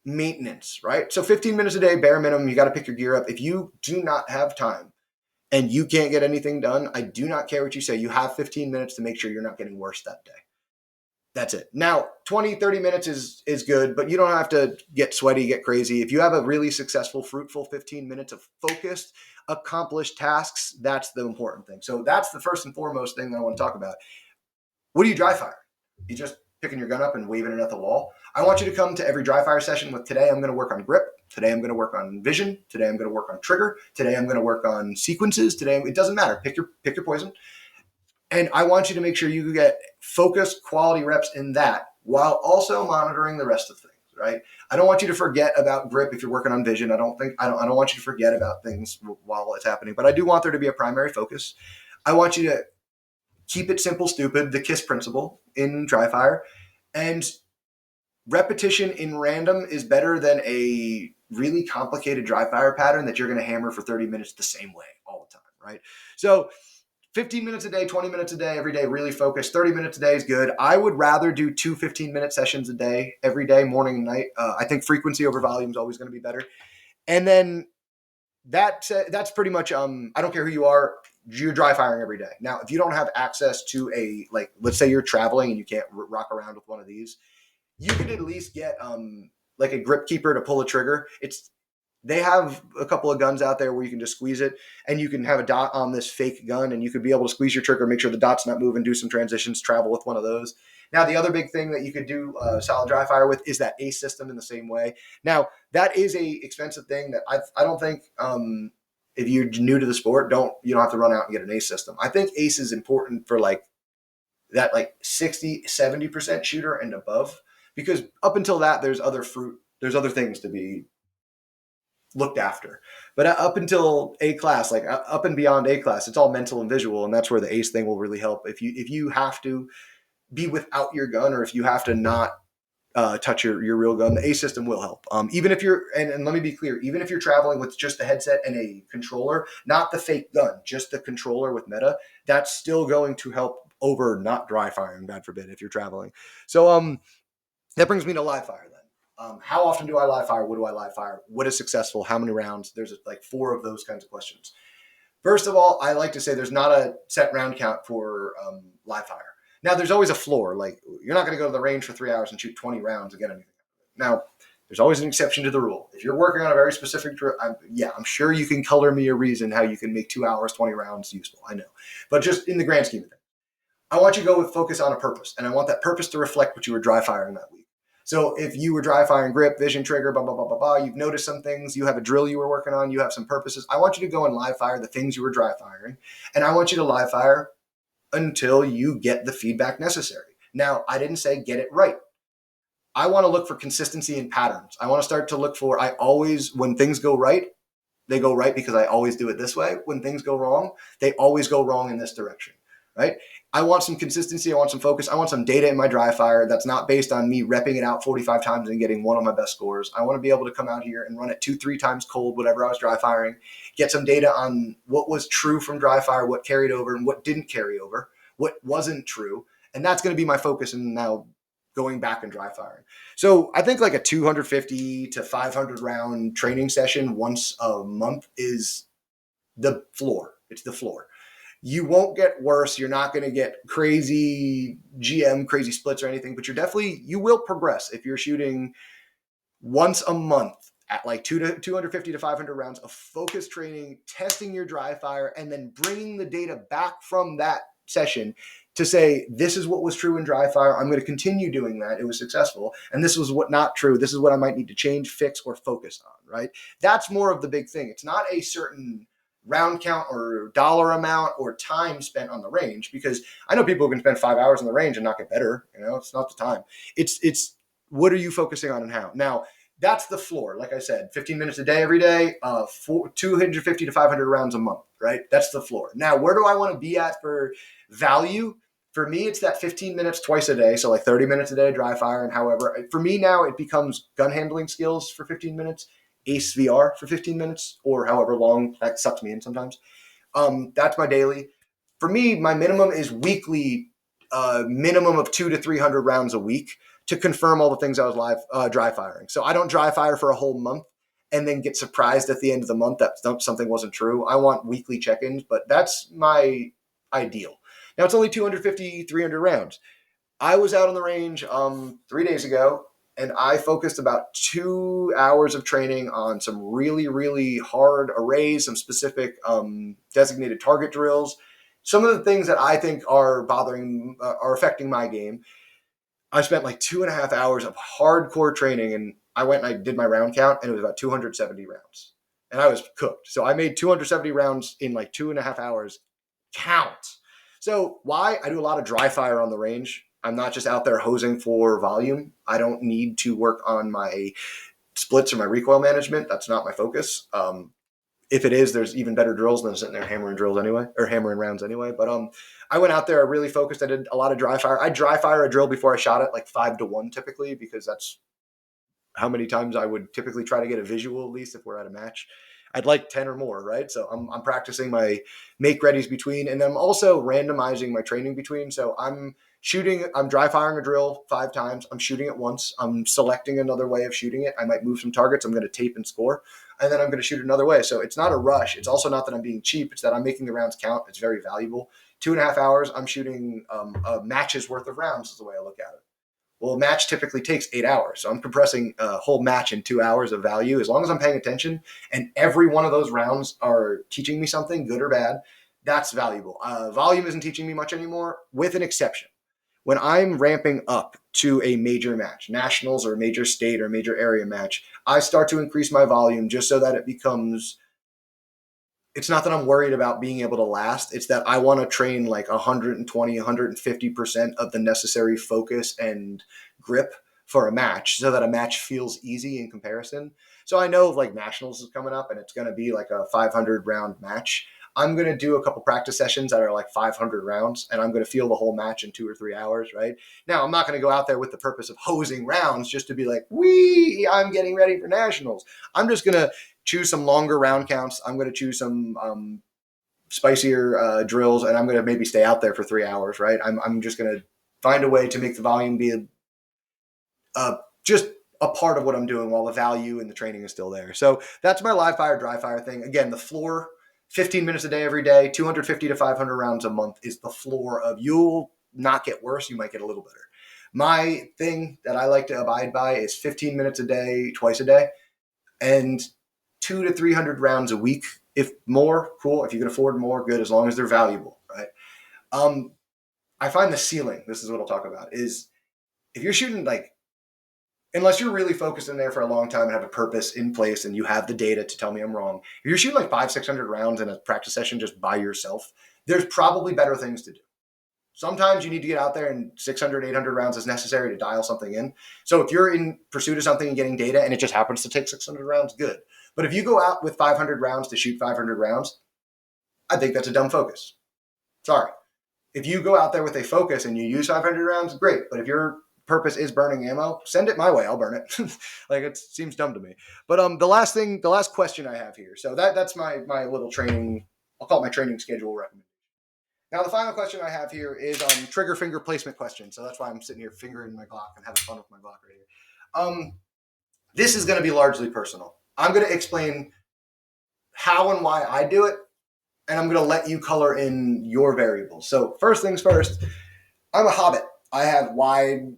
Speaker 1: maintenance, right? So 15 minutes a day, bare minimum, you got to pick your gear up. If you do not have time and you can't get anything done, I do not care what you say. You have 15 minutes to make sure you're not getting worse that day. That's it. Now, 20, 30 minutes is good, but you don't have to get sweaty, get crazy. If you have a really successful, fruitful 15 minutes of focused, accomplished tasks, that's the important thing. So that's the first and foremost thing that I want to talk about. What do you dry fire? You just picking your gun up and waving it at the wall? I want you to come to every dry fire session with, today I'm going to work on grip. Today I'm going to work on vision. Today I'm going to work on trigger. Today I'm going to work on sequences. Today, it doesn't matter. Pick your poison. And I want you to make sure you get focused quality reps in that while also monitoring the rest of things, right? I don't want you to forget about grip if you're working on vision. I don't want you to forget about things while it's happening, but I do want there to be a primary focus. I want you to keep it simple, stupid, the KISS principle in dry fire. And repetition in random is better than a really complicated dry fire pattern that you're going to hammer for 30 minutes the same way all the time, right? So 15 minutes a day, 20 minutes a day, every day, really focused. 30 minutes a day is good. I would rather do 2 15-minute sessions a day, every day, morning and night. I think frequency over volume is always going to be better. And then that's pretty much, I don't care who you are, you're dry firing every day. Now, if you don't have access to let's say you're traveling and you can't rock around with one of these, you could at least get like a grip keeper to pull a trigger. they have a couple of guns out there where you can just squeeze it and you can have a dot on this fake gun and you could be able to squeeze your trigger, make sure the dot's not moving, do some transitions, travel with one of those. Now, the other big thing that you could do solid dry fire with is that ACE system in the same way. Now, that is a expensive thing that I don't think if you're new to the sport, you don't have to run out and get an ACE system. I think ACE is important for like that like 60, 70% shooter and above, because up until that, there's other things to be looked after. But up until A class, like up and beyond A class, it's all mental and visual, and that's where the ACE thing will really help. If you have to be without your gun, or if you have to not touch your real gun, the ACE system will help. Even if you're, and let me be clear, even if you're traveling with just the headset and a controller, not the fake gun, just the controller with meta, that's still going to help over not dry firing, God forbid, if you're traveling. So that brings me to live fire then. How often do I live fire? What do I live fire? What is successful? How many rounds? There's like 4 of those kinds of questions. First of all, I like to say there's not a set round count for live fire. Now, there's always a floor. Like, you're not going to go to the range for 3 hours and shoot 20 rounds and get anything. Now, there's always an exception to the rule. If you're working on a very specific drill, I'm sure you can color me a reason how you can make 2 hours, 20 rounds useful. I know. But just in the grand scheme of things, I want you to go with focus on a purpose. And I want that purpose to reflect what you were dry firing that week. So if you were dry firing grip, vision, trigger, blah, blah, blah, blah, blah, you've noticed some things, you have a drill you were working on, you have some purposes. I want you to go and live fire the things you were dry firing. And I want you to live fire until you get the feedback necessary. Now, I didn't say get it right. I want to look for consistency and patterns. I want to start to look for, when things go right, they go right because I always do it this way. When things go wrong, they always go wrong in this direction, right? I want some consistency. I want some focus. I want some data in my dry fire that's not based on me repping it out 45 times and getting one of my best scores. I want to be able to come out here and run it 2-3 times cold, whatever I was dry firing, get some data on what was true from dry fire, what carried over and what didn't carry over, what wasn't true. And that's going to be my focus in now going back and dry firing. So I think like a 250 to 500 round training session once a month is the floor. It's the floor. You won't get worse. You're not going to get crazy crazy splits or anything, but you will progress if you're shooting once a month at like 250 to 500 rounds of focused training, testing your dry fire, and then bringing the data back from that session to say, this is what was true in dry fire. I'm going to continue doing that. It was successful. And this was what not true. This is what I might need to change, fix, or focus on, right? That's more of the big thing. It's not a certain round count or dollar amount or time spent on the range, because I know people who can spend 5 hours on the range and not get better. It's not the time. It's what are you focusing on and how? Now, that's the floor. Like I said, 15 minutes a day, every day, 250 to 500 rounds a month, right? That's the floor. Now, where do I want to be at for value? For me, it's that 15 minutes twice a day. So like 30 minutes a day, dry fire. And however, for me now, it becomes gun handling skills for 15 minutes, ACE VR for 15 minutes, or however long that sucks me in sometimes. That's my daily. For me, my minimum is weekly, minimum of 200 to 300 rounds a week to confirm all the things I was dry firing. So I don't dry fire for a whole month and then get surprised at the end of the month that something wasn't true. I want weekly check-ins, but that's my ideal. Now, it's only 250, 300 rounds. I was out on the range 3 days ago, and I focused about 2 hours of training on some really, really hard arrays, some specific designated target drills, some of the things that I think are affecting my game. I spent like 2.5 hours of hardcore training, and I went and I did my round count, and it was about 270 rounds. And I was cooked. So I made 270 rounds in like 2.5 hours. Count. So why? I do a lot of dry fire on the range. I'm not just out there hosing for volume. I don't need to work on my splits or my recoil management. That's not my focus. If it is, there's even better drills than sitting there hammering rounds anyway. But I went out there, I really focused. I did a lot of dry fire. I dry fire a drill before I shot it, like 5-1 typically, because that's how many times I would typically try to get a visual, at least if we're at a match. I'd like 10 or more, right? So I'm practicing my make readies between, and I'm also randomizing my training between. So I'm dry firing a drill 5 times. I'm shooting it once. I'm selecting another way of shooting it. I might move some targets. I'm going to tape and score, and then I'm going to shoot another way. So it's not a rush. It's also not that I'm being cheap. It's that I'm making the rounds count. It's very valuable. 2.5 hours, I'm shooting a match's worth of rounds is the way I look at it. Well, a match typically takes 8 hours. So I'm compressing a whole match in 2 hours of value. As long as I'm paying attention and every one of those rounds are teaching me something, good or bad, that's valuable. Volume isn't teaching me much anymore, with an exception. When I'm ramping up to a major match, nationals or a major state or major area match, I start to increase my volume just so that it becomes, it's not that I'm worried about being able to last. It's that I want to train like 120, 150% of the necessary focus and grip for a match so that a match feels easy in comparison. So I know like nationals is coming up and it's going to be like a 500 round match. I'm going to do a couple practice sessions that are like 500 rounds and I'm going to feel the whole match in 2 or 3 hours, right? Now, I'm not going to go out there with the purpose of hosing rounds just to be like, I'm getting ready for nationals. I'm just going to choose some longer round counts. I'm going to choose some spicier drills, and I'm going to maybe stay out there for 3 hours, right? I'm just going to find a way to make the volume be just a part of what I'm doing while the value and the training is still there. So that's my live fire, dry fire thing. Again, the floor, 15 minutes a day every day, 250 to 500 rounds a month is the floor of, you'll not get worse, you might get a little better. My thing that I like to abide by is 15 minutes a day, twice a day, and 200 to 300 rounds a week. If more, cool. If you can afford more, good, as long as they're valuable, right? I find the ceiling, this is what I'll talk about, is if you're shooting like, unless you're really focused in there for a long time and have a purpose in place and you have the data to tell me I'm wrong, if you're shooting like 500-600 rounds in a practice session just by yourself, there's probably better things to do. Sometimes you need to get out there and 600, 800 rounds is necessary to dial something in. So if you're in pursuit of something and getting data and it just happens to take 600 rounds, good. But if you go out with 500 rounds to shoot 500 rounds, I think that's a dumb focus. Sorry. If you go out there with a focus and you use 500 rounds, great. But if your purpose is burning ammo, send it my way. I'll burn it. Like, it seems dumb to me. But the last question I have here. So that's my little training. I'll call it my training schedule recommendation. Now, the final question I have here is trigger finger placement question. So that's why I'm sitting here fingering my Glock and having fun with my Glock right here. This is going to be largely personal. I'm going to explain how and why I do it, and I'm going to let you color in your variables. So first things first, I'm a hobbit. I have wide,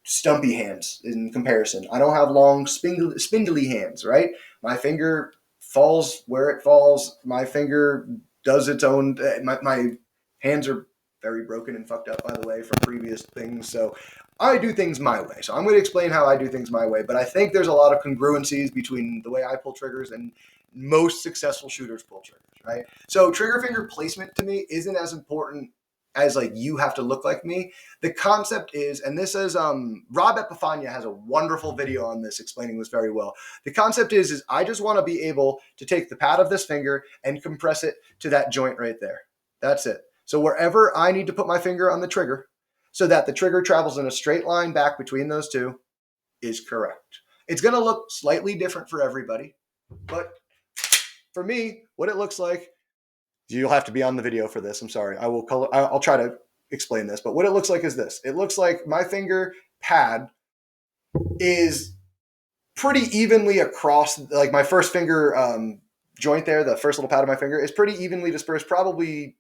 Speaker 1: stumpy hands in comparison. I don't have long, spindly hands, right? My finger falls where it falls. My finger does its own. My hands are very broken and fucked up, by the way, from previous things. So I do things my way. So I'm going to explain how I do things my way. But I think there's a lot of congruencies between the way I pull triggers and most successful shooters pull triggers, right? So trigger finger placement to me isn't as important as like you have to look like me. The concept is, and this is Rob Epifania has a wonderful video on this explaining this very well. The concept is I just want to be able to take the pad of this finger and compress it to that joint right there. That's it. So wherever I need to put my finger on the trigger so that the trigger travels in a straight line back between those two is correct. It's going to look slightly different for everybody, but for me, what it looks like, you'll have to be on the video for this. I'm sorry. I'll try to explain this, but what it looks like is this. It looks like my finger pad is pretty evenly across, like my first finger joint there, the first little pad of my finger is pretty evenly dispersed. Probably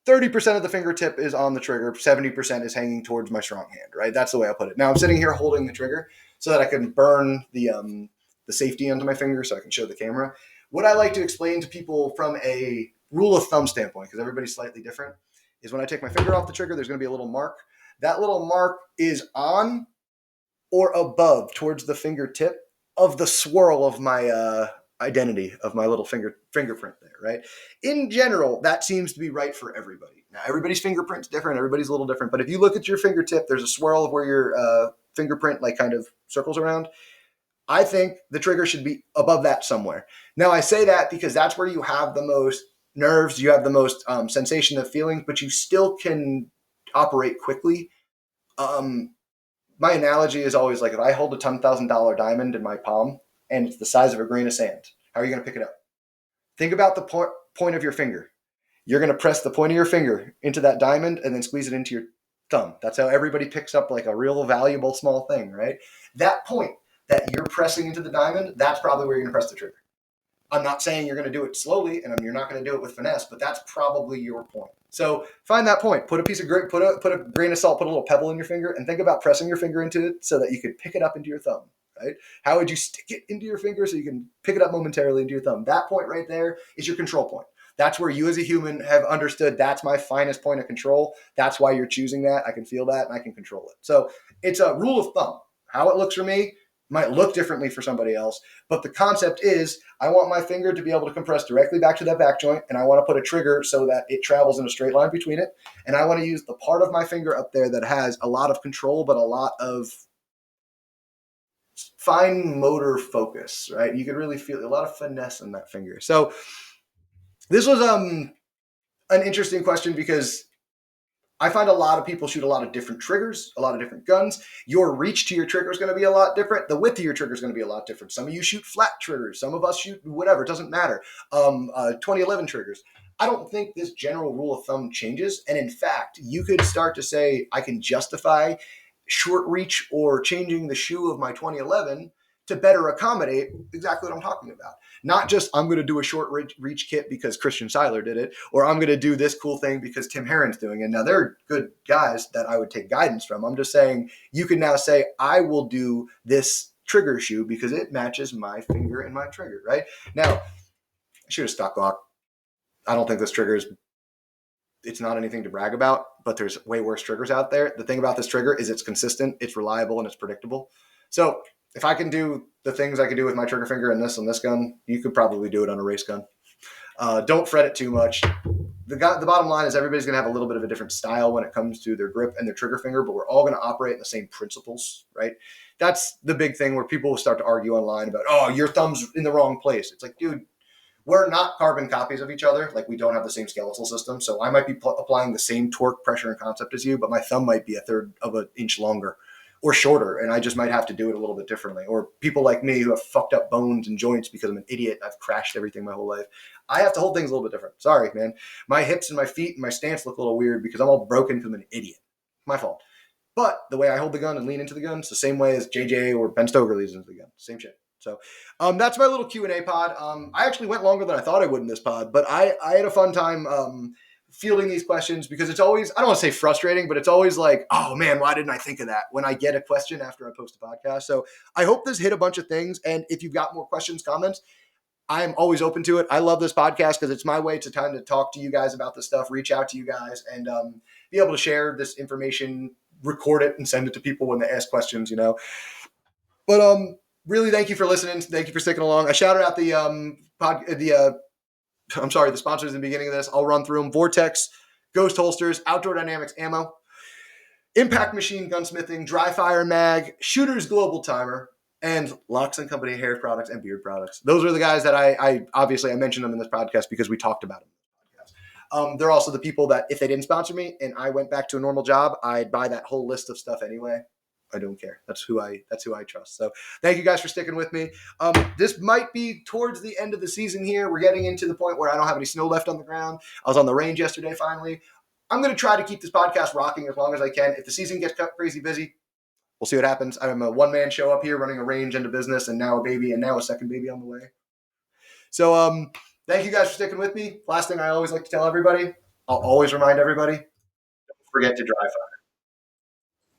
Speaker 1: 30% of the fingertip is on the trigger, 70% is hanging towards my strong hand, right? That's the way I put it. Now I'm sitting here holding the trigger so that I can burn the safety onto my finger so I can show the camera. What I like to explain to people from a rule of thumb standpoint, because everybody's slightly different, is when I take my finger off the trigger, there's going to be a little mark. That little mark is on or above towards the fingertip of the swirl of my identity of my little fingerprint there, right? In general, that seems to be right for everybody. Now, everybody's fingerprint's different. Everybody's a little different. But if you look at your fingertip, there's a swirl of where your fingerprint like kind of circles around. I think the trigger should be above that somewhere. Now, I say that because that's where you have the most nerves, you have the most sensation of feeling, but you still can operate quickly. My analogy is always like if I hold a $10,000 diamond in my palm and it's the size of a grain of sand, how are you going to pick it up? Think about the point of your finger. You're going to press the point of your finger into that diamond and then squeeze it into your thumb. That's how everybody picks up like a real valuable small thing, right? That point that you're pressing into the diamond, that's probably where you're going to press the trigger. I'm not saying you're going to do it slowly, and you're not going to do it with finesse, but that's probably your point. So find that point. Put a piece of put a grain of salt, put a little pebble in your finger, and think about pressing your finger into it so that you could pick it up into your thumb. Right? How would you stick it into your finger so you can pick it up momentarily into your thumb? That point right there is your control point. That's where you as a human have understood that's my finest point of control. That's why you're choosing that. I can feel that and I can control it. So it's a rule of thumb. How it looks for me might look differently for somebody else, but the concept is I want my finger to be able to compress directly back to that back joint, and I want to put a trigger so that it travels in a straight line between it. And I want to use the part of my finger up there that has a lot of control, but a lot of fine motor focus, right? You can really feel a lot of finesse in that finger. So this was an interesting question because I find a lot of people shoot a lot of different triggers, a lot of different guns. Your reach to your trigger is going to be a lot different. The width of your trigger is going to be a lot different. Some of you shoot flat triggers. Some of us shoot whatever. It doesn't matter. 2011 triggers. I don't think this general rule of thumb changes. And in fact, you could start to say, I can justify short reach or changing the shoe of my 2011 to better accommodate exactly what I'm talking about. Not just I'm going to do a short reach kit because Christian Seiler did it, or I'm going to do this cool thing because Tim Herron's doing it. Now, they're good guys that I would take guidance from. I'm just saying you can now say, I will do this trigger shoe because it matches my finger and my trigger, right? Now, I shoot a stock Glock. I don't think this trigger is, it's not anything to brag about, but there's way worse triggers out there. The thing about this trigger is it's consistent, it's reliable, and it's predictable. So if I can do the things I can do with my trigger finger and this gun, you could probably do it on a race gun. Don't fret it too much. The bottom line is everybody's going to have a little bit of a different style when it comes to their grip and their trigger finger, but we're all going to operate in the same principles, right? That's the big thing where people will start to argue online about, oh, your thumb's in the wrong place. It's like, dude, we're not carbon copies of each other. Like, we don't have the same skeletal system. So I might be applying the same torque, pressure, and concept as you, but my thumb might be a third of an inch longer or shorter, and I just might have to do it a little bit differently. Or people like me who have fucked up bones and joints because I'm an idiot. I've crashed everything my whole life. I have to hold things a little bit different. Sorry, man. My hips and my feet and my stance look a little weird because I'm all broken because I'm an idiot. My fault. But the way I hold the gun and lean into the gun is the same way as JJ or Ben Stoker leans into the gun. Same shit. So that's my little Q&A pod. I actually went longer than I thought I would in this pod, but I had a fun time fielding these questions because it's always, I don't want to say frustrating, but it's always like, oh man, why didn't I think of that when I get a question after I post a podcast? So I hope this hit a bunch of things. And if you've got more questions, comments, I'm always open to it. I love this podcast because it's my way to kind of talk to you guys about this stuff, reach out to you guys, and be able to share this information, record it, and send it to people when they ask questions, you know. But really, thank you for listening. Thank you for sticking along. I shouted out the the sponsors in the beginning of this. I'll run through them. Vortex, Ghost Holsters, Outdoor Dynamics Ammo, Impact Machine Gunsmithing, Dry Fire Mag, Shooter's Global Timer, and Locks and Company hair products and beard products. Those are the guys that I obviously I mentioned them in this podcast because we talked about them. They're also the people that if they didn't sponsor me and I went back to a normal job, I'd buy that whole list of stuff anyway. I don't care. That's who I trust. So thank you guys for sticking with me. This might be towards the end of the season here. We're getting into the point where I don't have any snow left on the ground. I was on the range yesterday finally. I'm going to try to keep this podcast rocking as long as I can. If the season gets crazy busy, we'll see what happens. I'm a one-man show up here running a range and a business and now a baby and now a second baby on the way. So thank you guys for sticking with me. Last thing I always like to tell everybody, I'll always remind everybody, don't forget to dry fire.